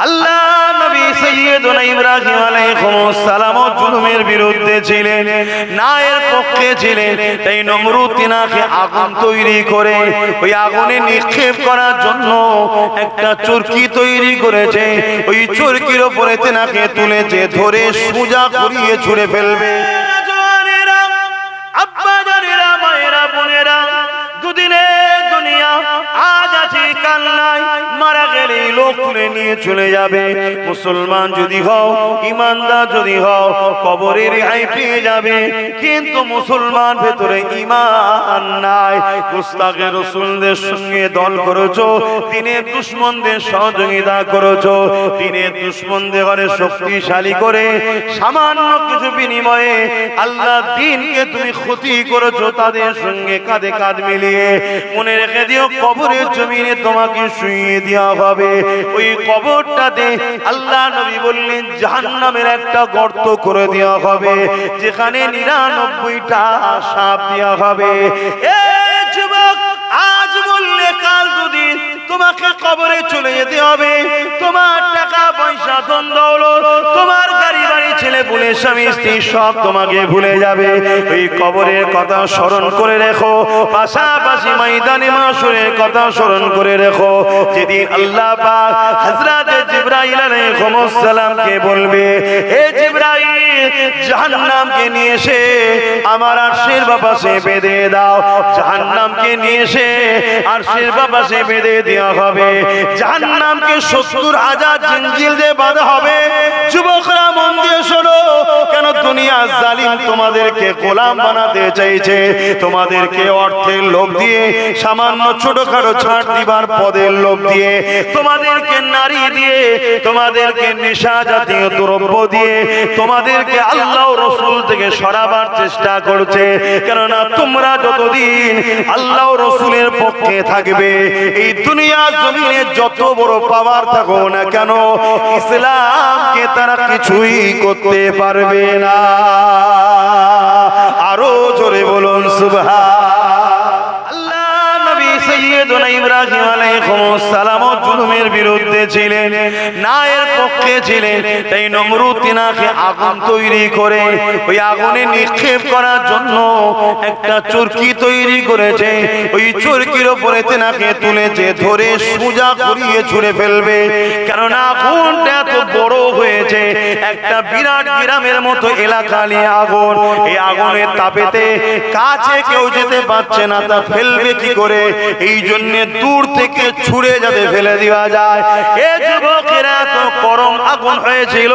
আল্লাহ নবী সাইয়্যিদুনা ইব্রাহিম আলাইহিস সালাম জুলুমের বিরুদ্ধে ছিলেন, ন্যায়ের পক্ষে ছিলেন। তাই নমরুদ তিনাকে আগুন তৈরি করে ওই আগুনে নিক্ষেপ করার জন্য একটা চরকি তৈরি করেছে। ওই চরকির উপরে তিনাকে তুলেছে, ধরে সোজা করিয়ে ছুঁড়ে ফেলবে। আব্বা জানেরা, মায়েরা, বোনেরা, দুদিনের দুনিয়া, আজ আছে কাল নাই, মারা গেলে লোক তুলে নিয়ে চলে যাবে। মুসলমান যদি হও, ইমানদার যদি হও, কবরের রেহাই পেয়ে যাবে। কিন্তু মুসলমান ভেতরে ঈমান নাই, মুস্তাকে রাসূলদের সঙ্গে দল করেছো, দিনের দুশমনদের সহযোগিতা করেছো, দিনের দুশমনদের ঘরে শক্তিশালী করে সামান্য কিছু বিনিময়ে আল্লাহ দ্বীনকে তুমি ক্ষতি করেছো। তাদের সঙ্গে কাঁধে কাঁধ মিলিয়ে মনে রেখে দিও, কবরের জমিনে তোমাকে শুইয়ে দেওয়া হবে। ওই কবরটাতে আল্লাহ নবী বললেন জাহান্নামের একটা গর্ত করে দেওয়া হবে, যেখানে 99টা সাপ দেওয়া হবে। এ যুবক, আজ বললে কাল দুদিন তোমাকে কবরে চলে যেতে হবে। তোমার টাকা পয়সা, ধন দৌলত, তোমার গাড়ি বাড়ি, ছেলে পুলে, স্বামী স্ত্রী সব তোমাকে ভুলে যাবে। ওই কবরের কথা স্মরণ করে রেখো, পাশাপাশি ময়দানে মাশরের কথা স্মরণ করে রেখো। যেদিন আল্লাহ পাক হযরত জিবরাইল আলাইহিস সালামকে বলবে, হে জিবরাইল, জাহান্নামকে নিয়ে এসে আমার আরশের পাশে বেঁধে দাও। জাহান্নামকে নিয়ে এসে আরশের পাশে বেঁধে দেওয়া হবে। জাহান্নামকে 70,000 জিঞ্জির দিয়ে বাঁধা হবে। যুবকরা মন দিয়ে শোনো, কেন দুনিয়া জালিম তোমাদেরকে গোলাম বানাতে চাইছে। তোমাদেরকে অর্থের লোভ দিয়ে, সামান্য ছোটখাটো ছাড় দিবার পদের লোভ দিয়ে, তোমাদেরকে নারী দিয়ে, তোমাদেরকে নেশা জাতীয় দ্রব্য দিয়ে, তোমাদেরকে আল্লাহ রাসূল থেকে সরাবার চেষ্টা করছে। কেননা তোমরা যতদিন আল্লাহ রাসূলের পক্ষে থাকবে, এই দুনিয়া জমিনে যত বড় পাওয়ার থাকো না কেন, ইসলামকে তারা কিছুই করতে পারবে না। আরো জোরে বলুন সুবহানাল্লাহ। সাইয়্যিদুনা ইব্রাহিম আলাইহিস সালাম জুলুমের বিরুদ্ধে ছিলেন, ন্যায়ের পক্ষে ছিলেন। তাই নমরুদ তিনাকে আগুন তৈরি করে ওই আগুনে নিক্ষেপ করার জন্য একটা চরকি তৈরি করেছে। ওই চরকির উপরে তিনাকে তুলেছে, ধরে সোজা করিয়ে ছুঁড়ে ফেলবে। কারণ আগুনটা এত বড় হয়েছে, একটা বিরাট গ্রামের মতো এলাকা নিয়ে আগুন। এই আগুনের তাপেতে কাছে কেউ যেতে পারছে না, তা ফেলবে কি করে? এই জন্য দূর থেকে ছুঁড়ে যাতে ফেলে দেওয়া যায়। এ যুবকেরা, এত গরম আগুন হয়েছিল,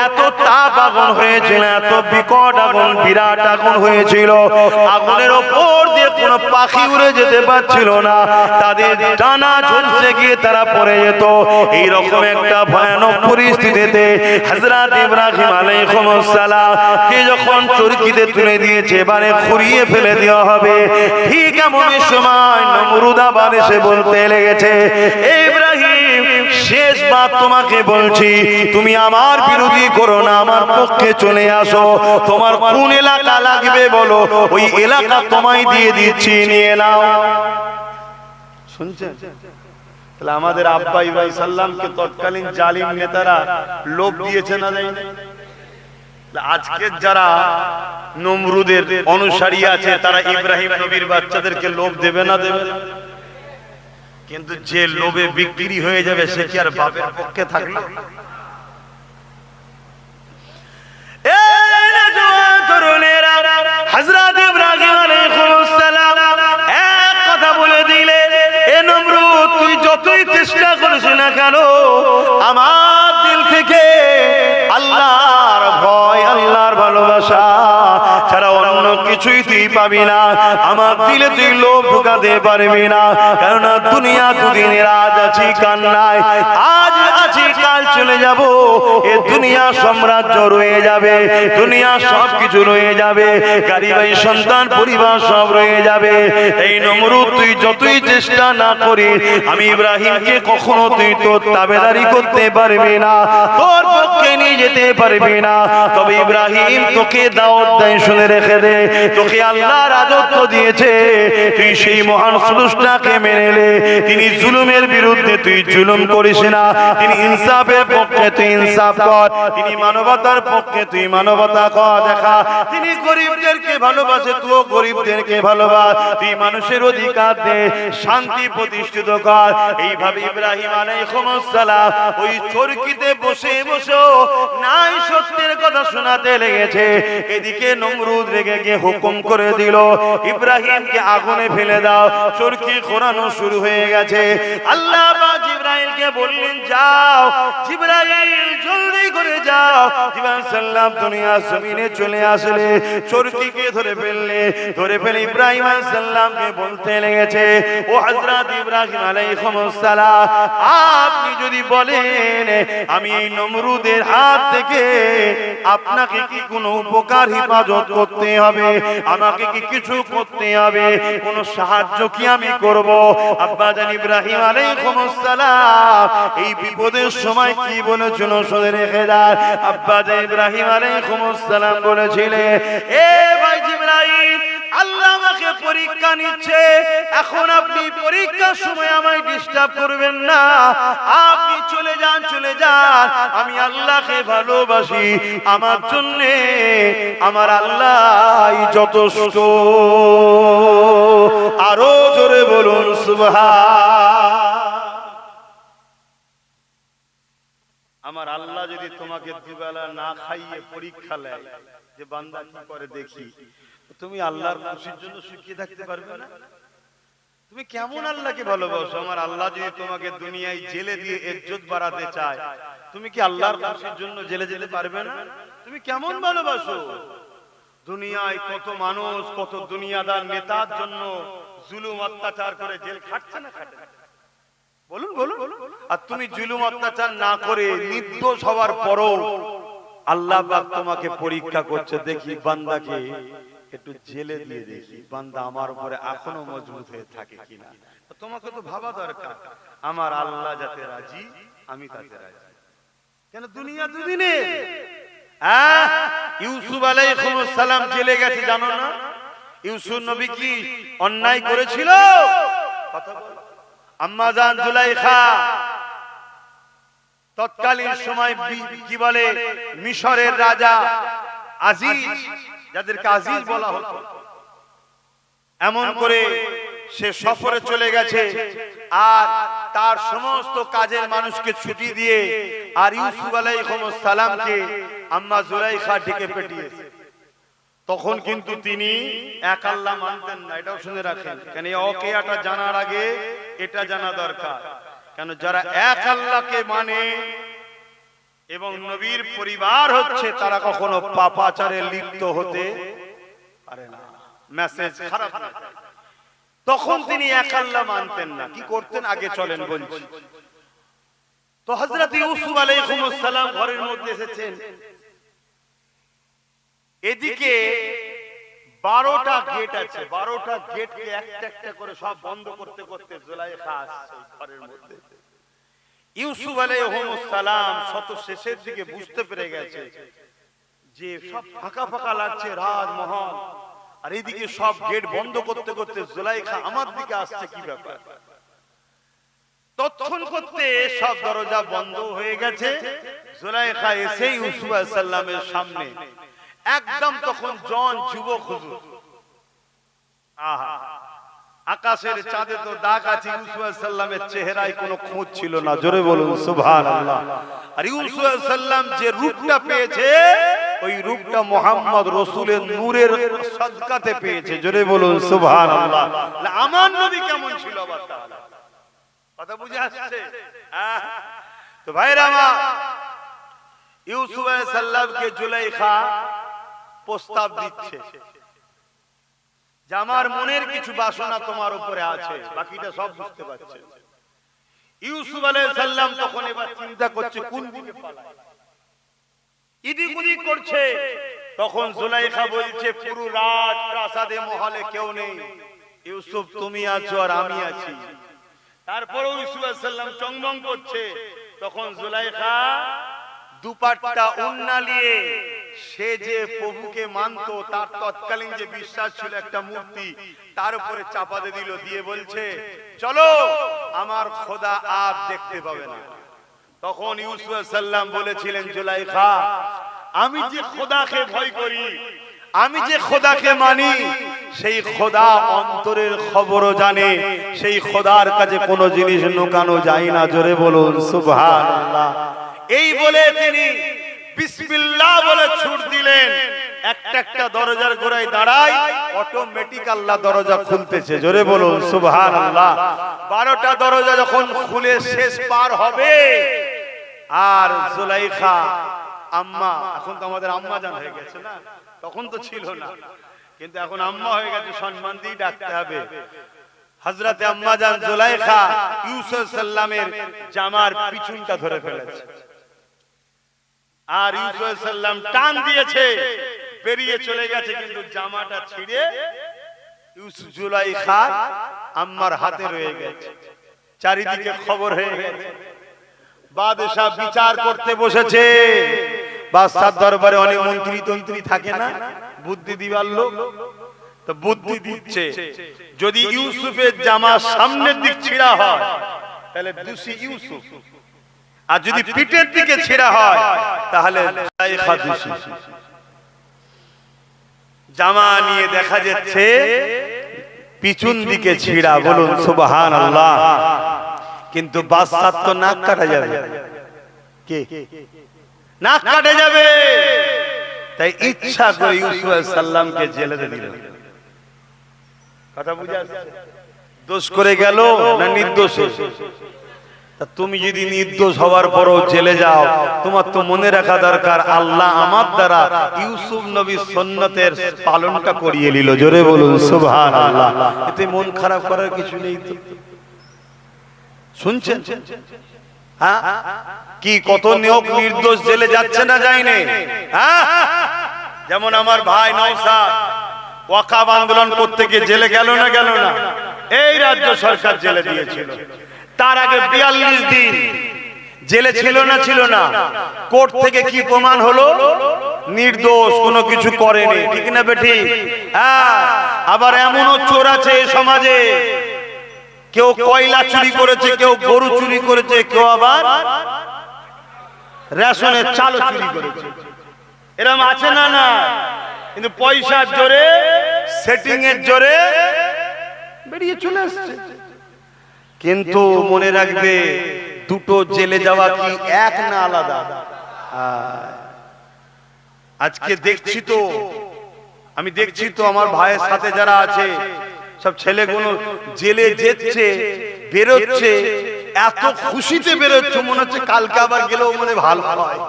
এত তাপ আগুন হয়েছিল, এত বিকট আগুন, বিরাট আগুন হয়েছিল। আগুনের ওপর দিয়ে কোনো পাখি উড়ে যেতে পারছিল না, তাদের ডানা ঝলসে গিয়ে তারা পড়ে যেত। এইরকম একটা ভয়ানক পরিস্থিতিতে হযরত ইব্রাহিম আলাইহিস সালাম কে যখন চরকিতে তুলে দিয়েছে, এবারে খুঁড়িয়ে ফেলে দেওয়া হবে, ঠিক এমন সময় নমরুদ আবার এসে বলতে লেগেছে, ইব্রাহিম, শেষবার তোমাকে বলছি, তুমি আমার বিরোধী করো না, আমার পক্ষে চলে আসো। তোমার কোন এলাকা লাগবে বলো, ওই এলাকা তোমায় দিয়ে দিচ্ছি, নিয়ে নাও। শুনছেন? তাহলে আমাদের আব্বা ইব্রাহিম সাল্লামকে তৎকালীন জালিম নেতারা লোভ দিয়েছে না দেয়? আজকে যারা নমরুদের অনুসারী আছে, তারা ইব্রাহিম নবীর বাচ্চাদেরকে লোভ দেবে না দেবে? কিন্তু যে লোভে বিক্রি হয়ে যাবে, সে কি আর বাপের পক্ষে থাকলো? হযরত ইব্রাহিম আলাইহিস সালাম এক কথা বলে দিলেন, এ নমরুদ, তুই যতই চেষ্টা করিস না কেন, আমার দিল থেকে আল্লাহর ভয়, আল্লাহর ভালোবাসা ছাড়া অন্য কিছুই তুই পাবি না। আমার দিলে তুই লোভ ঢুকাতে পারবি না। কেননা দুনিয়া দুদিনের, আজ আছি কাল নাই, আজ আছি কাল চলে যাব। এ দুনিয়া সাম্রাজ্য রয়ে যাবে, দুনিয়া সবকিছু রয়ে যাবে, গাড়ি বাড়ি, সন্তান, পরিবার সব রয়ে যাবে। এই নমরুদ, তুই যতই চেষ্টা না করিস, আমি ইব্রাহিমকে কখনো তুই তোর তাবেদারি করতে পারবি না, তোর পক্ষে নিয়ে যেতে পারবি না। তবে ইব্রাহিম তোকে দাওয়াত দেয়, শুনে রেখে দে, তোকে আল্লাহ রাজত্ব দিয়েছে, তুই সেই মহান স্রষ্টাকে মেনে নে। তিনি জুলুমের বিরুদ্ধে তুই জুলুম করিস না, তিনি ইনসাফের ইনসাফের পক্ষে তুই ইনসাফ কর, তিনি মানবতার পক্ষে তুই মানবতা কর দেখা। তিনি গরিবদেরকে ভালোবাসে, তুইও গরিবদেরকে ভালোবাস, তুই মানুষের অধিকার দে, শান্তি প্রতিষ্ঠিত কর। এইভাবে ইব্রাহিম আলাইহিস সালাম ওই চরকিতে বসে বসে নাই সত্যের কথা শোনাতে লেগেছে। এদিকে নমরুদ রেগে গিয়ে হুকুম করে দিল ইব্রাহিমকে আগুনে ফেলে দাও। চরকি খোঁড়ানো শুরু হয়ে গেছে। আল্লাহ পাক জিবরাইলকে বললেন যাও জিবরাইল জলদি করে যাও। জিবরাইল সাল্লাম দুনিয়া জমিনে চলে আসলে চরকিকে ধরে ফেলে ইব্রাহিম আলাইহিস সালামকে বলতে লেগেছে, ও হযরত ইব্রাহিম আলাইহিস সালাম, আপনি যদি বলেন আমি এই নমরুদের হাত থেকে আপনাকে কি কোনো উপকার হিফাজত করতে হবে, আমাকে কি কিছু করতে হবে, কোন সাহায্য কি আমি করব? আব্বাজান ইব্রাহিম আলাইহিস সালাম এই বিপদের সময় কি বলেছিল শুনে রেখে যান। আব্বাজান ইব্রাহিম আলাইহিস সালাম বলেছিলেন, এ ভাই জিবরাইল, আল্লাহ আমাকে পরীক্ষা নিচ্ছে, এখন আপনি পরীক্ষার সময় আমায় ডিস্টার্ব করবেন না, আপনি চলে যান, আমি আল্লাহকে ভালোবাসি, আমার জন্য আমার আল্লাহই যথেষ্ট। আরো জোরে বলুন সুবহান। আমার আল্লাহ যদি তোমাকে দুবেলা না খাইয়ে পরীক্ষা নেয় যে বান্দা কি করে দেখি, তুমি আল্লাহর খুশির জন্য সুখী থাকতে পারবে না? তুমি কেমন আল্লাহকে ভালোবাসো? আমার আল্লাহ যদি তোমাকে দুনিয়ায় জেলে দিয়ে ইজ্জত বাড়াতে চায়, তুমি কি আল্লাহর খুশির জন্য জেলে যেতে পারবে না? তুমি কেমন ভালোবাসো? দুনিয়ায় কত মানুষ, কত দুনিয়াদার নেতার জন্য জুলুম অত্যাচার করে জেল খাটছে না খাটে? বলুন বলুন। আর তুমি জুলুম অত্যাচার না করে নির্দোষ হওয়ার পরও আল্লাহ পাক তোমাকে পরীক্ষা করছে, দেখি বান্দাকে একটু জেলে দিয়ে দেখি বান্দা আমার উপরে এখনো মজবুত হয়ে থাকে কিনা। তোমাকে তো ভাবা দরকার, আমার আল্লাহ যাতে রাজি আমি তাতে রাজি। কেন দুনিয়া দুদিনে। ইউসুফ আলাইহিস সালাম জেলে গেছে জানো না? ইউসুফ নবী কি অন্যায় করেছিল? কথা বল। আম্মা জান জুলাইখা তৎকালীন সময় কি বলে মিশরের রাজা আজিজ, যাদেরকে আজিজ বলা হতো, এমন করে সে সফরে চলে গেছে আর তার সমস্ত কাজের মানুষকে ছুটি দিয়ে আর ইউসুফ আলাইহিস সালামকে আম্মা জুলাইখা ডেকে পাঠিয়েছে। তখন কিন্তু তিনি এক আল্লাহ মানতেন না, এটাও শুনে রাখেন, কেন এই ওয়াকিয়াটা জানার আগে এটা জানা দরকার। কেন যারা এক আল্লাহকে মানে এবং নবীর পরিবার হচ্ছে, তারা কখনো পাপাচারে লিপ্ত হতে পারে না। মেসেজ খারাপ না। তখন তিনি এক আল্লাহ মানতেন না, কি করতেন আগে চলেন বলছি। তো হযরত ইউসুফ আলাইহিস সালাম ঘরের মধ্যে এসেছেন, এদিকে 12টা গেট আছে, 12টা গেটকে একটা একটা করে সব বন্ধ করতে করতে জুলাইখা আসছে ঘরের মধ্যে। ইউসুফ আলাইহিস সালাম শত শেষের দিকে বুঝতে পেরে গেছে যে সব ফাঁকা ফাঁকা লাগছে রাজমহল, আর এদিকে সব গেট বন্ধ করতে করতে জুলাইখা আমার দিকে আসছে, কি ব্যাপার? তৎক্ষণ করতে সব দরজা বন্ধ হয়ে গেছে। জুলাইখা এসে ইউসুফ আলাইহিস সালামের সামনে একদম তখন জন যুবক হুজুর। আহা, আকাশের চাঁদে তো দাগ আছে, ইউসুফ আলাইহিস সালামের চেহারায় কোনো খোঁজ ছিল না। জোরে বলুন সুবহানাল্লাহ। আর ইউসুফ আলাইহিস সালাম যে রূপটা পেয়েছে, ওই রূপটা মুহাম্মদ রাসূলের নূরের সাদকাতে পেয়েছে। জোরে বলুন সুবহানাল্লাহ। আমার নবী কেমন ছিল আবার তাআলা, কথা বুঝে আসছে? তো ভাইরা আমার, ইউসুফ আলাইহিস সালামকে জুলাইখা প্রস্তাব দিচ্ছে যে আমার মনের কিছু বাসনা তোমার উপরে আছে, বাকিটা সব বুঝতে পারছে। ইউসুফ আলাইহিস সালাম তখন এবার চিন্তা করছে কোন দিকে পালায়, ইদিক উদিক করছে। তখন জুলাইখা বলছে পুরো রাত প্রাসাদে মহলে কেউ নেই, ইউসুফ তুমি আছো আর আমি আছি। তারপরেও ইউসুফ আলাইহিস সালাম চংমং করছে। তখন জুলাইখা দুপাট্টা ওন্না নিয়ে, সে যে প্রভুকে মানতো, তার তৎকালীন যে বিশ্বাস ছিল একটা মূর্তি, তার উপরে চাপা দিয়ে বলছে চলো আমার খোদা আর দেখতে পাবে না। তখন ইউসুফ আলাইহিস সালাম বলেছিলেন, জুলাইখা, আমি যে খোদাকে ভয় করি, আমি যে খোদাকে মানি, সেই খোদা অন্তরের খবরও জানে, সেই খোদার কাছে কোনো জিনিস লুকানো যায় না। জোরে বলুন সুবহানাল্লাহ। এই বলে তিনি বিসমিল্লাহ বলে ছুট দিলেন। একটা একটা দরজার গোড়ায় দাঁড়ায়, অটোমেটিক আল্লাহ দরজা খুলতেছে। জোরে বলুন সুবহানাল্লাহ। 12টা দরজা যখন খুলে শেষ পার হবে, আর জুলাইখা আম্মা, এখন তো আমাদের আম্মা জান হয়ে গেছে না, তখন তো ছিল না, কিন্তু এখন আম্মা হয়ে গেছে, সম্মান দিয়ে ডাকতে হবে। হযরতে আম্মা জান জুলাইখা ইউসুফ আলাইহিস সালামের জামার পিছনটা ধরে ফেলেছে, আর ইউসুফ আলাইহিস সালাম টান দিয়েছে, বেরিয়ে চলে গেছে, কিন্তু জামাটা ছিঁড়ে ইউসুফ জুলাইখা আম্মার হাতে রয়ে গেছে। চারিদিকে খবর হয়ে গেছে, বাদশা বিচার করতে বসেছে। বাদশার দরবারে অনেক মন্ত্রী তন্ত্রী থাকে না, বুদ্ধি দিবার লোক, তো বুদ্ধি দিচ্ছে, যদি ইউসুফের জামা সামনের দিক ছিঁড়া হয় তাহলে দোষী ইউসুফ, আর যদি পিঠের দিকে ছিঁড়া হয় তাহলে জুলাইখা দোষী। জামা নিয়ে দেখা যাচ্ছে পিছন দিকে ছিঁড়া। বলুন সুবহানাল্লাহ। কিন্তু বাদশার তো নাক কাটা যাবে, কে নাক কাটে যাবে, তাই ইচ্ছা করে ইউসুফ আলাইহিস সালামকে জেলে দিল। কথা বুঝা আসছে? দোষ করে গেল না নির্দোষ? তুমি যদি নির্দোষ হওয়ার পরও জেলে যাও, তোমার তো মনে রাখা দরকার, আল্লাহ আমার দ্বারা ইউসুফ নবীর সুন্নতের পালনটা করিয়ে নিল। জোরে বলুন সুবহানাল্লাহ। এতে মন খারাপ করার কিছু নেই তো। শুনছেন হ্যাঁ, কি কত নিয়োগ নির্দোষ জেলে যাচ্ছে না, যায়নি? হ্যাঁ, যেমন আমার ভাই নওশাদ ওয়াকাব আন্দোলন করতে গিয়ে জেলে গেল না, গেল না? এই রাজ্য সরকার জেলে দিয়েছিল। তার আগে 42 দিন জেলে ছিল না, ছিল না? কোর্ট থেকে কি প্রমাণ হলো? নির্দোষ, কোনো কিছু করেনি। ঠিক না বেঠি? হ্যাঁ। আবার এমনও চোর আছে এই সমাজে, কেউ কয়লা চুরি করেছে, কেউ গরু চুরি করেছে, কেউ আবার রেশনের চাল চুরি করেছে। এরকম আছে না? না। কিন্তু পয়সার জোরে, সেটিং এর জোরে বেরিয়ে চলে আসছে। কিন্তু মনে রাখবে, দুটো জেলে যাওয়া কি এক না আলাদা? আজকে দেখছি তো, আমি দেখছি তো আমার ভাইয়ের সাথে যারা আছে সব ছেলেগুলো জেলে যেচ্ছে, বেরোচ্ছে, এত খুশিতে বেরোচ্ছে, মনে হচ্ছে কালকে আবার গেলেও মনে ভালো হয়।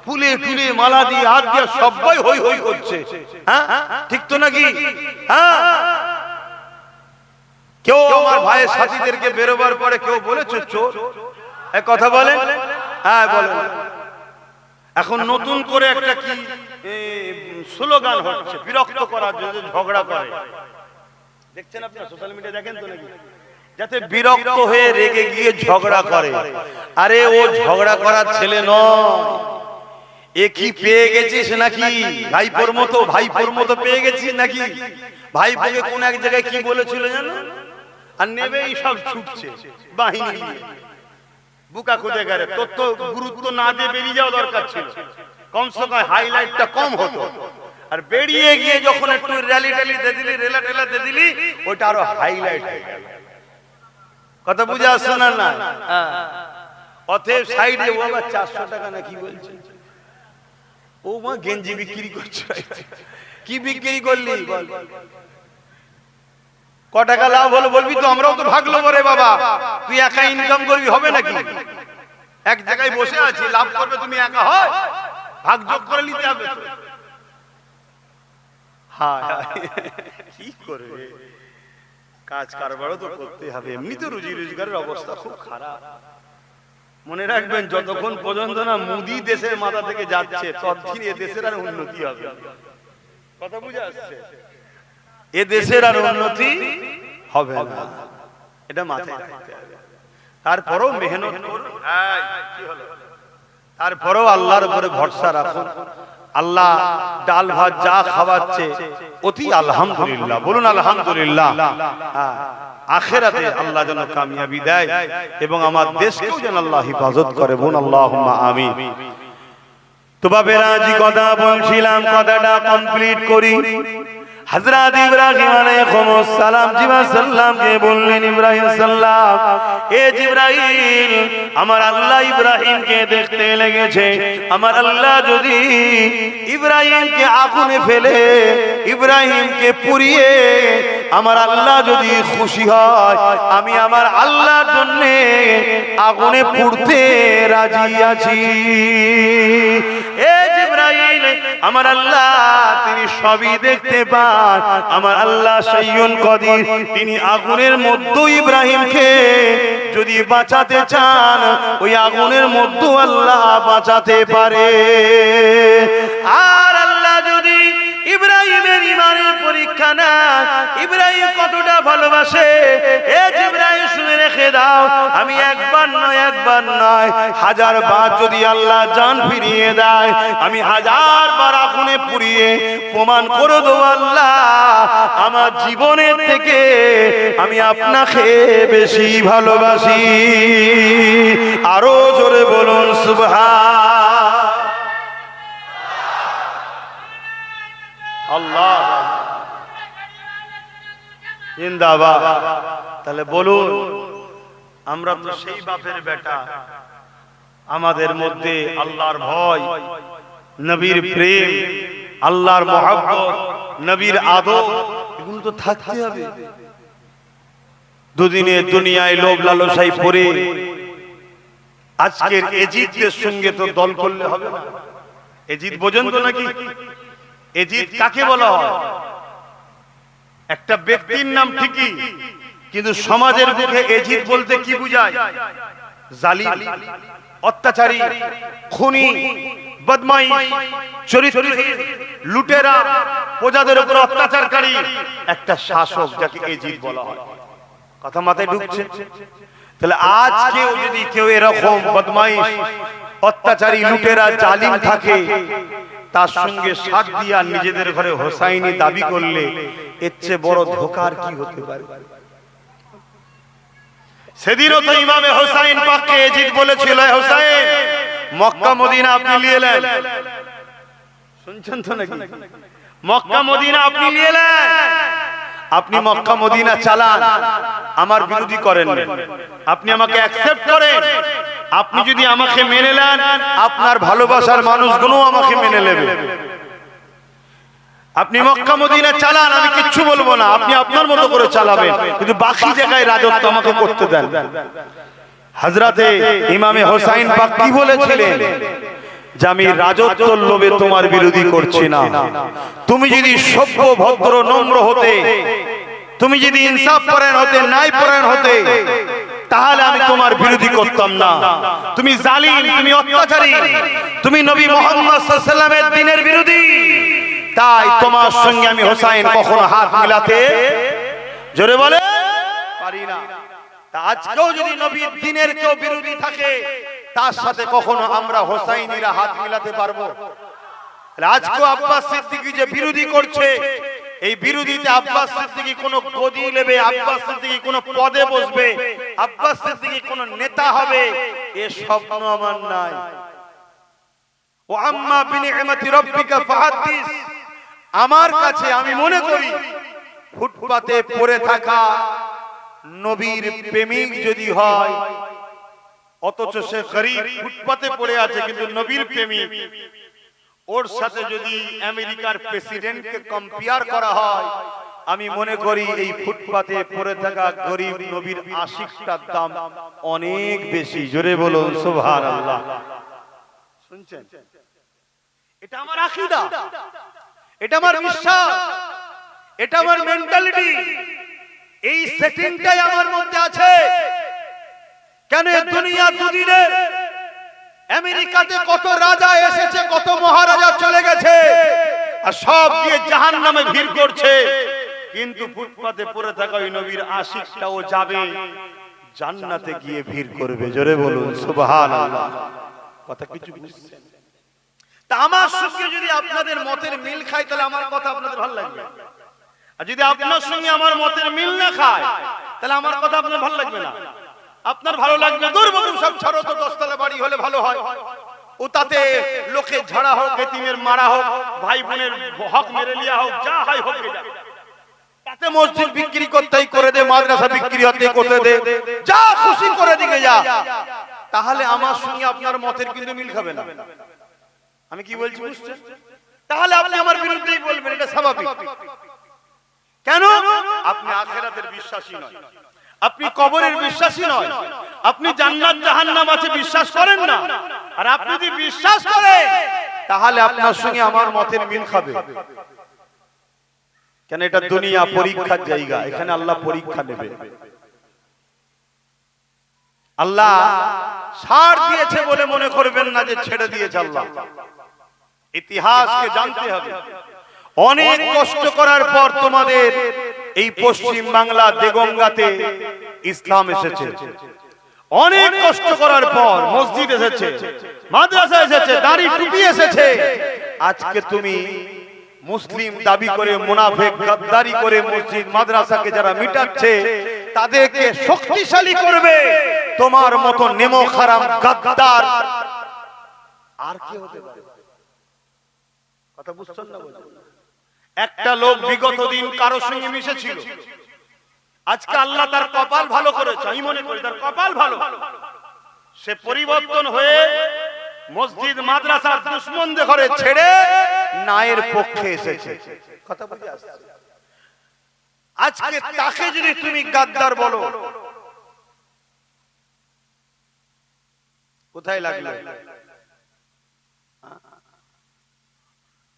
ফুলে ফুলে মালা দিয়ে, হাত দিয়ে সবাই হই হই করছে। হ্যাঁ, ঠিক তো নাকি? হ্যাঁ। কেউ আমার ভাইয়ের সাথীদেরকে বেরোবার পরে কেউ বলেছে চোর? এক কথা বলেন? হ্যাঁ বলেন। এখন নতুন করে একটা কি স্লোগান হচ্ছে বিরক্ত করার জন্য, ঝগড়া করে। দেখছেন আপনারা সোশ্যাল মিডিয়া, দেখেন তো নাকি? যাতে বিরক্ত হয়ে রেগে গিয়ে ঝগড়া করে। আরে ও ঝগড়া করার ছেলে নয়, এ কি পেয়ে গেছিস নাকি? ভাইপোর মতো, ভাইপোর মতো পেয়ে গেছিস নাকি? ভাইপোকে কোন এক জায়গায় কি বলেছিল জানো? আর নেবেই সব ছুটছে বাহিনী নিয়ে, বুকা খুঁজে গেলে। তোর তো গুরুত্ব না দিয়ে বেরিয়ে যাওয়া দরকার ছিল, কমসে কম হাইলাইটটা কম হতো। আর বেরিয়ে গিয়ে যখন একটু র্যালি ট্যালি দিয়ে দিলি, রেলা টেলা দিয়ে দিলি, ওইটা আরো হাইলাইট হয়ে গেল। কথা বুঝে আসছে না? না। অতএব সাইডে ও আবার 400 টাকা না কি বলছে, ও মা গেঞ্জি বিক্রি করছে। কি বিক্রি করলি বল? ক টাকা লাভ হলো বলবি তো? আমরাও তো ভাগ লবো রে বাবা। তুই একা ইনকাম করবি হবে নাকি? এক জায়গায় বসে আছি, লাভ করবে তুমি একা, হয় ভাগ যোগ করে নিতে হবে। হ্যাঁ, কি করবে? কাজ কারবারও তো করতে হবে, এমনি তো রুজি রোজগারের অবস্থা খুব খারাপ। মনে রাখবেন, যতক্ষণ পর্যন্ত না মোদি দেশের মাথা থেকে যাচ্ছে, ততদিন এ দেশের আর উন্নতি হবে। কথা বুঝে আসছে? এ দেশের আর উন্নতি হবে না, এটা মাথায় রাখতে হবে। তারপরেও মেহনত করুন, তারপরেও আল্লাহর উপরে ভরসা রাখুন। আল্লাহ ডাল ভাত যা খাওয়াচ্ছে অতি আলহামদুলিল্লাহ, বলুন আলহামদুলিল্লাহ। আখিরাতে আল্লাহ যেন কামিয়াবি দেয় এবং আমার দেশকেও যেন আল্লাহ হেফাজত করে। বলুন আল্লাহুম্মা আমিন। তো বাবেরা জি কথা বলছিলাম, কথাটা কমপ্লিট করি। হযরত ইব্রাহিম আলাইহিস সালাম সাল্লামকে বললেন, ইব্রাহিম সাল্লাম, এ জিবরাইল, আমার আল্লাহ ইব্রাহিমকে দেখতে লেগেছে। আমার আল্লাহ যদি ইব্রাহিমকে আগুনে ফেলে ইব্রাহিমকে পুড়িয়ে আমার আল্লাহ যদি খুশি হয়, আমি আমার আল্লাহর জন্য আগুনে পুড়তে রাজি আছি। এ জিবরাইল, আমার আল্লাহ তিনি সবই দেখতে পান। আমার আল্লাহ সাইয়্যুন কাদির, তিনি আগুনের মধ্যে ইব্রাহিমকে যদি বাঁচাতে চান, ওই আগুনের মধ্যে আল্লাহ বাঁচাতে পারে। আর আল্লাহ যদি ইব্রাহিমের ঈমানের পরীক্ষা নেন, ইব্রাহিম কতটা ভালোবাসে, এ জিবরাইল শুনে রেখে দাও, আমি একবার নয় হাজার বার যদি আল্লাহ জান ফিরিয়ে দেয়, আমি হাজার বার আগুনে পুড়িয়ে প্রমাণ করে দেব আল্লাহ আমার জীবনের থেকে আমি আপনাকে বেশি ভালোবাসি। আরো জোরে বলুন সুবহান আল্লাহ, জিন্দাবাদ। তাহলে বলুন, আমরা তো সেই বাপের বেটা, আমাদের মধ্যে আল্লাহর ভয়, নবীর প্রেম, আল্লাহর মহব্বত, নবীর আদব, এগুলো তো থাকতে হবে। দুদিনে দুনিয়ায় লোভ লালসায় পড়ে আজকের এজিদের সঙ্গে তো দল করলে হবে না। এজিদ বোঝেন তো নাকি? এজিদ কাকে বলা হয়? একটা ব্যক্তির নাম ঠিকই, কিন্তু সমাজের মুখে এজিদ বলতে কি বুঝায়? জালিম, অত্যাচারী, খুনি, বদমাইশ, চরিত্রহীন, লুটেরা, প্রজাদের উপর অত্যাচারকারী একটা শাসক, যাকে এজিদ বলা হয়। কথা মাথায় ঢুকছে? তাহলে আজকেও যদি কেউ এরকম বদমাইশ, অত্যাচারী, লুটেরা, জালিম থাকে, তার সঙ্গে সাথ দিয়া নিজেদের ঘরে হোসাইনি দাবি করলে এর চেয়ে বড় ধোঁকার কি হতে পারে? সেদিনও তো ইমামে হোসাইন পাককে এজিদ বলেছিল, হোসাইন, মক্কা মদিনা আপনি নিয়ে এলেন, শুনছেন তো নাকি? মক্কা মদিনা আপনি নিয়ে এলেন, আপনি মক্কা মদিনা চালান, আমার বিরোধী করেন না, আপনি আমাকে অ্যাকসেপ্ট করেন। আপনি যদি আমাকে মেনে নেন, আপনার ভালোবাসার মানুষগুলো আমাকে মেনে নেবে। আপনি মক্কা মদিনা চালান, আমি কিচ্ছু বলবো না, আপনি আপনার মতো করে চালাবেন, কিন্তু বাকি জায়গায় রাজত্ব আমাকে করতে দেন। হযরতে ইমামে হোসাইন পাক কি বলেছিলেন? যে আমি রাজত্বের লোভে তোমার বিরোধী করছি না। তুমি যদি সভ্য, ভদ্র, নম্র হতে, তুমি যদি ইনসাফ পরায়ণ হতে, ন্যায় পরায়ণ হতে, তাহলে আমি তোমার বিরোধী করতাম না। তুমি জালিম, তুমি অত্যাচারী, তুমি নবী মুহাম্মদ সাল্লাল্লাহু আলাইহি ওয়াসাল্লামের দ্বীনের বিরোধী, তাই তোমার সঙ্গে আমি হোসাইন কখনো হাত মিলাতে, জোরে বলে, পারি না। তা আজকেও যদি নবীর দ্বীনের কেউ বিরোধী থাকে, তার সাথে কখনো আমরা হোসাইনিরা হাত মিলাতে পারবো? আজকেও আব্বাস সিদ্দিকী যে বিরোধী করছে, এই বিরোধীতে আব্বাস সিদ্দিকী কোন গদি নেবে, আব্বাস সিদ্দিকী কোন পদে বসবে, আব্বাস সিদ্দিকী কোন নেতা হবে, এ স্বপ্ন আমার নাই। ও আম্মা বিনিআমাতি রাব্বিকা ফাহাদ্দিস, আমার কাছে আমি মনে করি ফুটপাতে পড়ে থাকা নবীর প্রেমিক যদি হয়, অথচ সে গরীব, ফুটপাতে পড়ে আছে কিন্তু নবীর প্রেমিক, ওর সাথে যদি আমেরিকার প্রেসিডেন্টকে কম্পেয়ার করা হয়, আমি মনে করি এই ফুটপাতে পড়ে থাকা গরীব নবীর আশিকটার দাম অনেক বেশি। জোরে বলুন সুবহানাল্লাহ। শুনছেন? এটা আমার আকীদা, এটা আমার বিশ্বাস, এটা আমার মেন্টালিটি, এই সেটিংটাই আমার মধ্যে আছে। কেন দুনিয়া দুদিনে আমেরিকাতে কত রাজা এসেছে, কত মহারাজা চলে গেছে, আর সব গিয়ে জাহান্নামে ভিড় করছে, কিন্তু ফুটপাতে পড়ে থাকা ওই নবীর আশিকটাও যাবে জান্নাতে গিয়ে ভিড় করবে। জোরে বলুন সুবহানাল্লাহ। কথা কিছু বুঝছেন? তা আমার সঙ্গে যদি আপনাদের মতের মিল খায়, তাহলে আমার কথা আপনাদের ভালো লাগবে, আর যদি আপনার সঙ্গে আমার মতের মিল না খায়, তাহলে আমার কথা আপনার ভালো লাগবে না। আপনার ভালো লাগবে দুর্বল সব ছাড়ো তো, 10 তলা বাড়ি হলে ভালো হয়। ও তাতে লোকে ঝাড়া হোক, এতিমের মারা হোক, ভাই বোনের হক মেরে লিয়া হোক, যা হয় হোক, তাতে মসজিদ বিক্রি করতেই করে দে, মাদ্রাসা বিক্রি হতে করতে দে, যা খুশি করে দিকে যা। তাহলে আমার সঙ্গে আপনার মতের কিন্তু মিল খাবে না। আমি কি বলছি বুঝছেন? তাহলে আপনি আমার বিরুদ্ধেই বলবেন, এটা স্বাভাবিক। কেন? আপনি আখিরাতের বিশ্বাসী নয়, আপনি কবরের বিশ্বাসী নয়, আপনি জান্নাত জাহান্নাম আছে বিশ্বাস করেন না। আর আপনি যদি বিশ্বাস করেন তাহলে আপনার সঙ্গে আমার মতের মিল খাবে। কেন? এটা দুনিয়া পরীক্ষার জায়গা, এখানে আল্লাহ পরীক্ষা নেবে। আল্লাহ ছাড় দিয়েছে বলে মনে করবেন না যে ছেড়ে দিয়েছে আল্লাহ। ইতিহাসকে জানতে হবে। অনেক কষ্ট করার পর তোমাদের এই পশ্চিম বাংলা দেগঙ্গাতে ইসলাম এসেছে। অনেক কষ্ট করার পর মসজিদ এসেছে, মাদ্রাসা এসেছে, দাড়ি টুপি এসেছে। আজকে তুমি মুসলিম দাবি করে মুনাফিক গাদ্দারি করে মসজিদ মাদ্রাসাকে যারা মিটাচ্ছে তাদেরকে শক্তিশালী করবে। তোমার মতো নেমো খারাম গাদ্দার আর কি হতে পারে? কথা বুঝছেন না? একটা লোক বিগত দিন কারোর সঙ্গে মিশেছিল, আজকে আল্লাহ তার কপাল ভালো করেছে। আমি মনে করি তার কপাল ভালো, সে পরিবর্তন হয়ে মসজিদ মাদ্রাসার দুশমনদের ঘরে ছেড়ে ন্যায়ের পক্ষে এসেছে। কথা বুঝে আসছে? আজকে তাকে যদি তুমি গাদ্দার বলো, কোথায় লাগলো?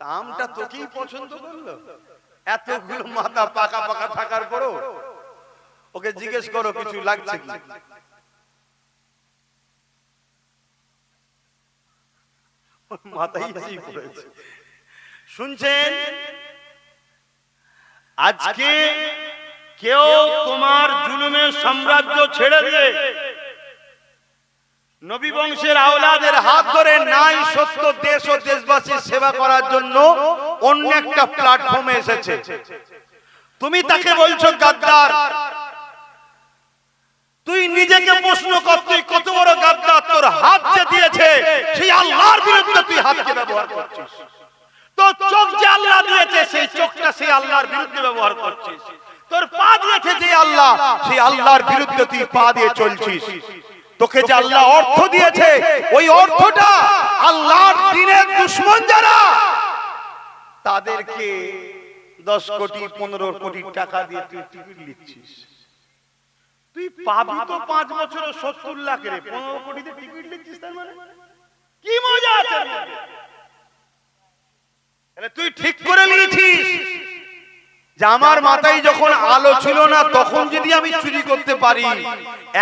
আমটা তোকেই পছন্দ করলো? এতগুলো মাথা পাকা পাকা থাকার পরও ওকে জিজ্ঞেস করো কিছু লাগছে কি? মাথায় এসেই পড়েছে। শুনছেন? আজকে কেউ তোমার জুলুমের সাম্রাজ্য ছেড়ে দিয়ে নবী বংশের আওলাদের হাত ধরে ন্যায় সত্য দেশ ও দেশবাসীর সেবা করার জন্য অন্য একটা প্ল্যাটফর্মে এসেছে। তুমি তাকে বলছো গাদ্দার। তুই নিজেকে প্রশ্ন কর, তুই কত বড় গাদ্দার? তোর হাত যে দিয়েছে সেই আল্লাহর বিরুদ্ধে তুই হাতকে ব্যবহার করছিস। তোর চোখ যে আল্লাহ দিয়েছে সেই চোখটা সেই আল্লাহর বিরুদ্ধে ব্যবহার করছিস। তোর পা দিয়েছে যে আল্লাহ, সেই আল্লাহর বিরুদ্ধে তুই পা দিয়ে চলছিস। তোকে যে আল্লাহ অর্থ দিয়েছে ওই অর্থটা আল্লাহর দ্বীনের দুশমন যারা তাদেরকে 10 কোটি 15 কোটি টাকা দিয়ে তুই টিকিট নিচ্ছিস। তুই পাবি তো 5 বছরে 70 লাখ রে, 15 কোটিতে টিকিট নিচ্ছিস। তার মানে কি মজা আছে? তাহলে তুই ঠিক করে নিয়েছিস যে আমার মাথায় যখন আলো ছিল না তখন যদি আমি চুরি করতে পারি,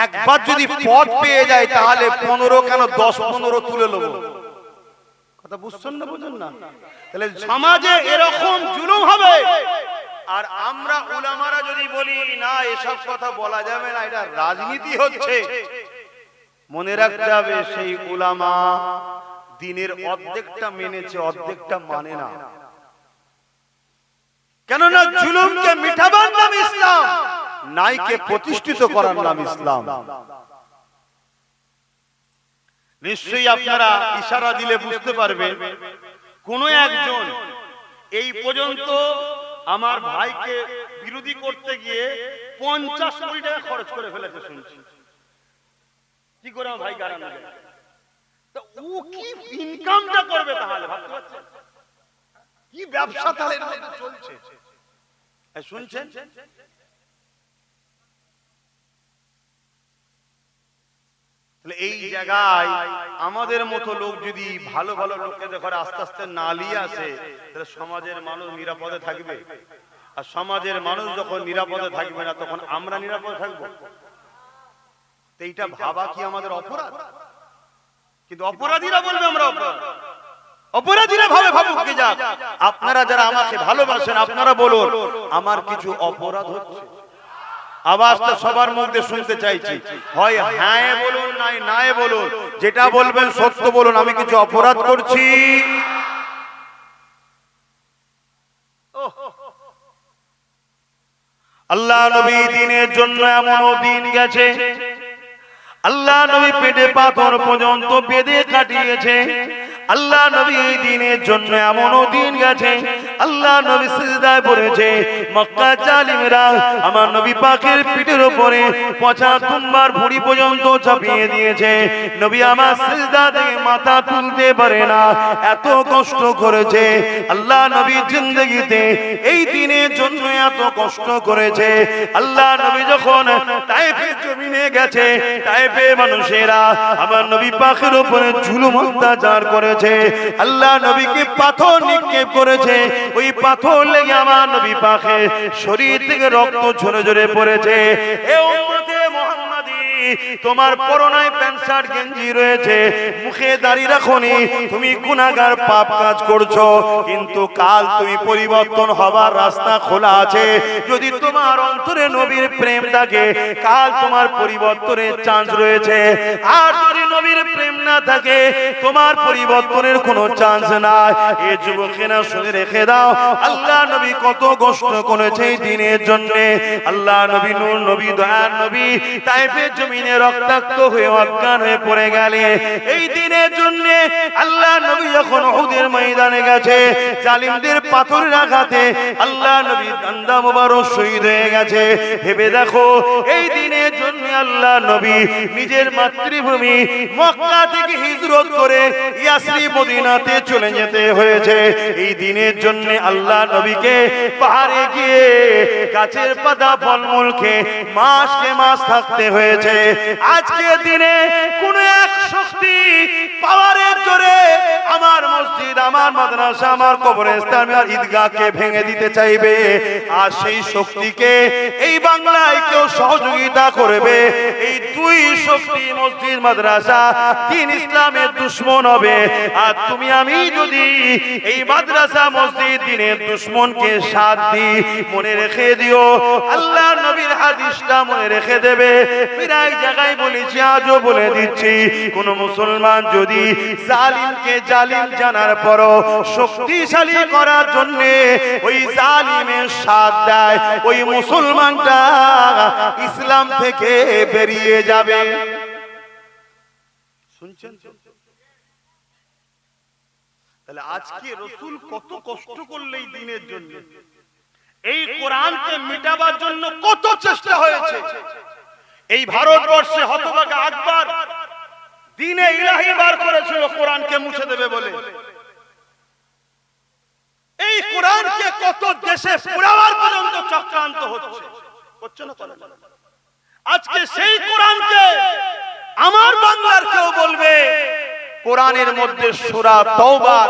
একবার যদি পথ পেয়ে যায় তাহলে 15 কেন 10-15 তুলে নেব। কথা বুঝছেন না? বুঝুন না? তাহলে সমাজে এরকম জুলুম হবে। আর আমরা উলামারা যদি বলি না এসব কথা বলা যাবে না, এটা রাজনীতি হচ্ছে, মনে রাখতে হবে সেই উলামা দ্বীনের অর্ধেকটা মেনেছে, অর্ধেকটা মানে না। কেননা জুলুমকে মিটাবার নাম ইসলাম, ন্যায়কে প্রতিষ্ঠিত করার নাম ইসলাম। নিশ্চয়ই আপনারা ইশারা দিলে বুঝতে পারবেন কোন একজন এই পর্যন্ত আমার ভাইকে বিরোধী করতে গিয়ে 50 কোটি টাকা খরচ করে ফেলেছে শুনছি। কি করে আমার ভাই গাড়ানো যায়? তো ও কি ইনকামটা করবে তাহলে ভাবতে পারছেন? কি ব্যবসা তাহলে চলছে শুনছেন? এই জায়গায় আমাদের মতো লোক যদি ভালো ভালো লোককে দেখে আস্তে আস্তে নালিয়ে আসে, তাহলে সমাজের মানুষ নিরাপদে থাকবে। আর সমাজের মানুষ যখন নিরাপদে থাকবে না তখন আমরা নিরাপদে থাকবো। এইটা ভাবা কি আমাদের অপরাধ? কিন্তু অপরাধীরা বলবে আমরা অপরাধ। অপরাধীরা ভাবে ভাবুক কে যাক। আপনারা যারা আমাকে ভালোবাসেন আপনারা বলুন আমার কিছু অপরাধ হচ্ছে। আওয়াজটা সবার মধ্যে শুনতে চাইছি। হয় হ্যাঁ বলুন, নাই নাই বলুন। যেটা বলবেন সত্য বলুন, আমি কিছু অপরাধ করছি। আল্লাহ নবী দিনের জন্য এমনও দিন গেছে, আল্লাহ নবী পেটে পাথর পর্যন্ত বেঁধে কাটিয়েছে। আল্লাহ নবী এই দিনের জন্য এমনও দিন গেছে, আল্লাহ নবী সিজদায় পড়েছে। মক্কা জালিমরা আমার নবী পাকের পিঠের উপরে 75 বার ভুঁড়ি পর্যন্ত চাপিয়ে দিয়েছে। নবী আমার সিজদা থেকে মাথা তুলতে পারে না, এত কষ্ট করেছে। আল্লাহ নবী জিন্দেগিতে এই দিনের জন্য এত কষ্ট করেছে। আল্লাহ নবী যখন তায়েফের জমিনে গেছে, তায়েফে মানুষেরা আমার নবী পাকের উপরে জুলুম অত্যাচার করেছে। আল্লাহ নবীকে পাথর নিক্ষেপ করেছে, ওই পাথর লেগে আমার নবী পাকের শরীর থেকে রক্ত ঝরে ঝরে পড়েছে। এ উম্মতে মুহাম্মাদি, তোমার পরনায় প্যান্ট শার্ট গেঞ্জি রয়েছে, মুখে দাড়ি রাখোনি, তুমি গুনাহগার পাপ কাজ করছো, কিন্তু কাল তুমি পরিবর্তন হবার রাস্তা খোলা আছে। যদি তোমার অন্তরে নবীর প্রেম থাকে, কাল তোমার পরিবর্তনের চান্স রয়েছে। আর যদি নবীর প্রেম না থাকে, তোমার পরিবর্তনের কোনো চান্স নাই। এই যুবকেরা শুনে রেখে দাও, আল্লাহ নবী কত কষ্ট করেছে এই দিনের জন্য। আল্লাহ নবী নূর নবী দয়ার নবী তায়েফের জমিনে রক্তাক্ত হয়ে অজ্ঞান হয়ে পড়ে গেলে এই দিনের জন্য। আল্লাহ নবী যখন উহুদের ময়দানে গেছে, জালিমদের পাথরের আঘাতে আল্লাহ নবী দান্দা মোবারক শহীদ হয়ে গেছে। ভেবে দেখো, এই দিনের জন্য আল্লাহ নবী নিজের মাতৃভূমি মক্কা থেকে হিজরত করে ইয়াসরিব মদিনাতে চলে যেতে হয়েছে। এই দিনের জন্য আল্লাহ নবীকে পাহাড়ে গিয়ে গাছের পাতা ফলমূল খেয়ে মাসকে মাস থাকতে হয়েছে। আজকে দিনে কোন এক শক্তি পাওয়ারের জোরে আমার মসজিদ, আমার মাদ্রাসা, আমার কবরস্থান আর ঈদগাহকে ভেঙে দিতে চাইবে। আর সেই শক্তিকে এই বাংলায় কেউ সহযোগিতা করবে, এই দুই শক্তি মসজিদ মাদ্রাসা দ্বীন ইসলামের দুশমন হবে। আর তুমি আমি যদি এই মাদ্রাসা মসজিদ দ্বীনের দুশমনকে সাথ দিই, মনে রেখে দিও, আল্লাহ নবীর হাদিসটা মনে রেখে দেবে। প্রায় জায়গায় বলেছি, আজও বলে দিচ্ছি, কোন মুসলমান যদি জালিমকে জালিম জানার পরও শক্তিশালী করার জন্য ওই জালিমের সাথ দেয়, ওই মুসলমানটা ইসলাম থেকে বেরিয়ে যাবে। শুনছেন? তাহলে আজকে রাসূল কত কষ্ট করলে এই দিনের জন্য, এই কোরআনকে মিটাবার জন্য কত চেষ্টা হয়েছে। এই ভারতবর্ষে হতভাগা আকবর দ্বীনে ইলাহি বার করেছিল কোরআনকে মুছে দেবে বলে। এই কোরআনকে কত দেশে পুরাবার পর্যন্ত চক্রান্ত হচ্ছে না। আজকে সেই কোরআনকে আমার বাংলার কেউ বলবে কোরআনের মধ্যে সূরা তাওবার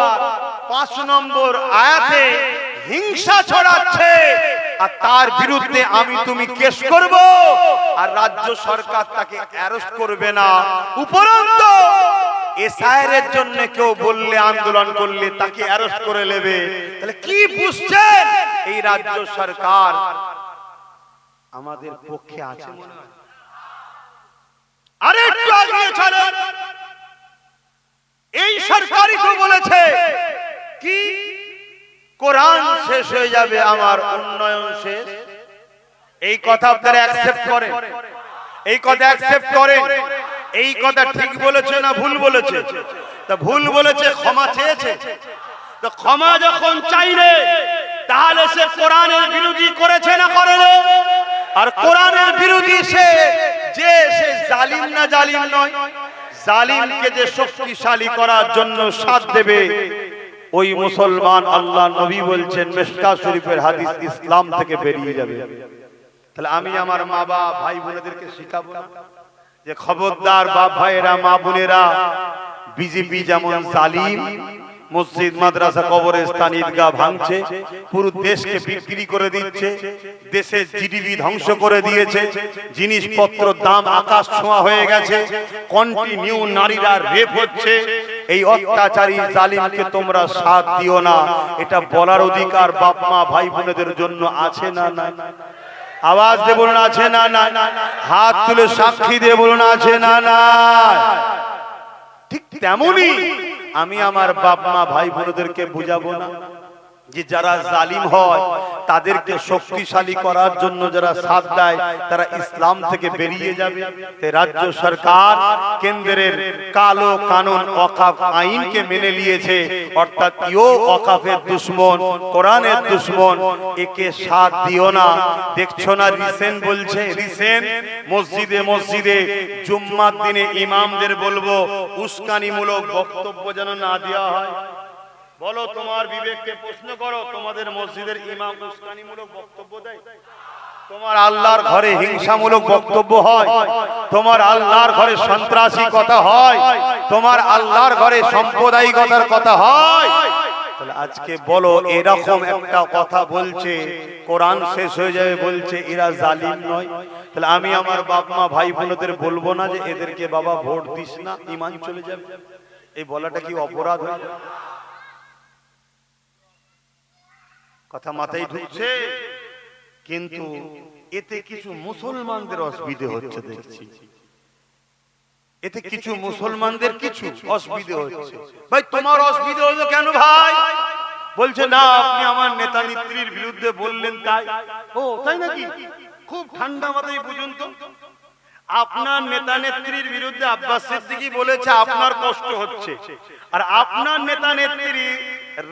5 নম্বর আয়াতে হিংসা ছড়াচ্ছে, আর তার বিরুদ্ধে আমি তুমি কেস করব, আর রাজ্য সরকার তাকে অ্যারেস্ট করবে না। উপরন্তু এসআইয়ের জন্য কেউ বললে, আন্দোলন করলে তাকে অ্যারেস্ট করে নেবে। তাহলে কি বুঝছেন, এই রাজ্য সরকার আমাদের পক্ষে আছে মনে হয়? আরেকটু এগিয়ে চলেন, এই সরকারই তো বলেছে কি কোরআন শেষ হয়ে যাবে, আমার উন্নয়ন শেষ। এই কথা আপনারা অ্যাকসেপ্ট করেন? এই কথা অ্যাকসেপ্ট করেন? এই কথা ঠিক বলেছে না ভুল বলেছে? তা ভুল বলেছে, ক্ষমা চেয়েছে। তো ক্ষমা যখন চাইলে, তাহলে সে কোরআনের বিরোধী করেছে না করেনি? আর কোরআনের বিরোধী সে জালিম না জালিম নয়? জালিমকে যে শক্তিশালী করার জন্য সাথ দেবে, ওই মুসলমান আল্লাহ নবী বলছেন মিশকাত শরীফের হাদিস, ইসলাম থেকে বেরিয়ে যাবে। তাহলে আমি আমার মা বাবা ভাই বোনেদেরকে শিখাবো না যে খবরদার বাপ ভাইয়েরা, মা বোনেরা, বিজেপি যেমন জালিম মসজিদ মাদ্রাসা কবরস্থান ঈদগাহ ভাঙছে, পুরো দেশকে বিক্রি করে দিচ্ছে, দেশের জিডিপি ধ্বংস করে দিয়েছে, জিনিসপত্র দাম আকাশ ছোঁয়া হয়ে গেছে, কন্টিনিউ নারীরা রেপ হচ্ছে। এই অত্যাচারী জালিমকে তোমরা সাথ দিও না, এটা বলার অধিকার বাপ মা ভাই বোনেদের জন্য আছে না? না আওয়াজ দিয়ে বলুন আছে না? না হাত তুলে সাক্ষী দিয়ে বলুন আছে না? না ঠিক তেমনি আমি আমার বাপ মা ভাই বোনদেরকে বুঝাবো না যে যারা জালিম হয় তাদেরকে শক্তিশালী করার জন্য যারা সাথ দেয় তারা ইসলাম থেকে বেরিয়ে যাবে। তাই রাজ্য সরকার কেন্দ্রের কালো কানুন ওয়াকফ আইনকে মেনে নিয়েছে, অর্থাৎ ইও ওয়াকফের দুশমন, কোরআনের দুশমন, একে সাথ দিও না। দেখছো না রিসেন্ট বলছে, রিসেন্ট মসজিদে মসজিদে জুম্মার দিনে ইমামদের বলবো উস্কানিমূলক বক্তব্য যেন না দেওয়া হয়। বলো, তোমার বিবেককে প্রশ্ন করো, তোমাদের মসজিদের ইমাম উস্কানিমূলক বক্তব্য দেয়? তোমার আল্লাহর ঘরে হিংসামূলক বক্তব্য হয়? তোমার আল্লাহর ঘরে সন্ত্রাসী কথা হয়? তোমার আল্লাহর ঘরে সাম্প্রদায়িকতার কথা হয়? তাহলে আজকে বলো, এরকম একটা কথা বলছে, কোরআন শেষ হয়ে যাবে বলছে এরা জালিম নয়, তাহলে আমি আমার বাপ মা ভাই বোনদের বলবো না যে এদেরকে বাবা ভোট দিস না, ঈমান চলে যাবে? এই বলাটা কি অপরাধ হয়ে যাবে? কথা মাথায় ঢুকছে? কিন্তু এতে কিছু মুসলমানদের অসুবিধা হচ্ছে দেখছি, এতে কিছু মুসলমানদের কিছু অসুবিধা হচ্ছে। ভাই তোমার অসুবিধা হলো কেন ভাই? বলছে না আপনি আমার নেতা নেত্রীর বিরুদ্ধে বললেন তাই। ও তাই নাকি? খুব ঠান্ডা মাথায় বুঝুন তো, আপনার নেতা নেত্রীর বিরুদ্ধে আব্বাস সিদ্দিকী বলেছে আপনার কষ্ট হচ্ছে, আর আপনার নেতা নেত্রী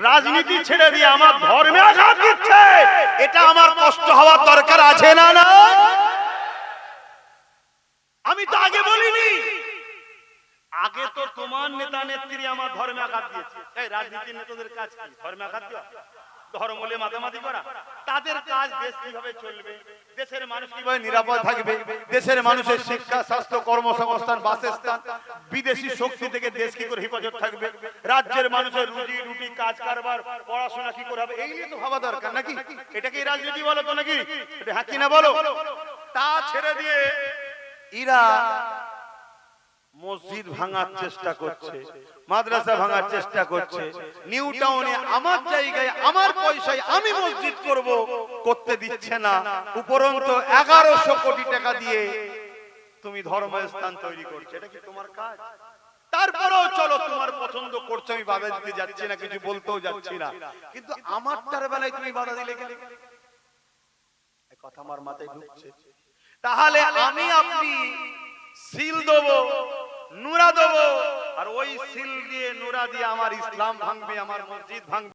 রাজনীতি ছেড়ে দিয়ে আমার ধর্মে আঘাত দিচ্ছে, এটা আমার কষ্ট হওয়ার দরকার আছে না? না, আমি তো আগে বলিনি, আগে তো তোমার নেতা নেত্রী আমার ধর্মে আঘাত দিয়েছে। এই রাজনীতির নেতাদের কাজ কি? ধর্মে আঘাত দেওয়া, ধর্ম বলে মাতামাতি করা? তাদের কাজ দেশ কিভাবে চলবে, দেশের মানুষ কিভাবে নিরাপদ থাকবে, দেশের মানুষের শিক্ষা, স্বাস্থ্য, কর্মসংস্থান, বাসস্থান, বিদেশি শক্তি থেকে দেশ কি করে হেফাজত থাকবে, রাজ্যের মানুষের রুজি রুটি, কাজ কারবার, পড়াশোনা কি করে হবে, এই নিয়ে তো ভাবা দরকার নাকি? এটাকে রাজনীতি বলো তো নাকি? এটা হ্যাঁ কি না বলো? তা ছেড়ে দিয়ে এরা মসজিদ ভাঙার চেষ্টা করছে, মাদ্রাসা ভাঙার চেষ্টা করছে, নিউ টাউনে আমার জায়গায় আমার পয়সায় আমি মসজিদ করব, করতে দিচ্ছে না। উপরন্তু 1100 কোটি টাকা দিয়ে তুমি ধর্মস্থান তৈরি করছো, এটা কি তোমার কাজ? তারপরেও চলো, তোমার পছন্দ করছো, আমি বাধা দিতে যাচ্ছি না, কিছু বলতেও যাচ্ছি না, কিন্তু আমারটার বেলায় তুমি বাধা দিলে কেন? এই কথা আমার মাথায় ঢুকছে। তাহলে আমি আপনি সিল দেবো, নুরা দেবো, আর ওই সিল দিয়ে নুরা দিয়ে আমার ইসলাম ভাঙবে, আমার মসজিদ ভাঙবে।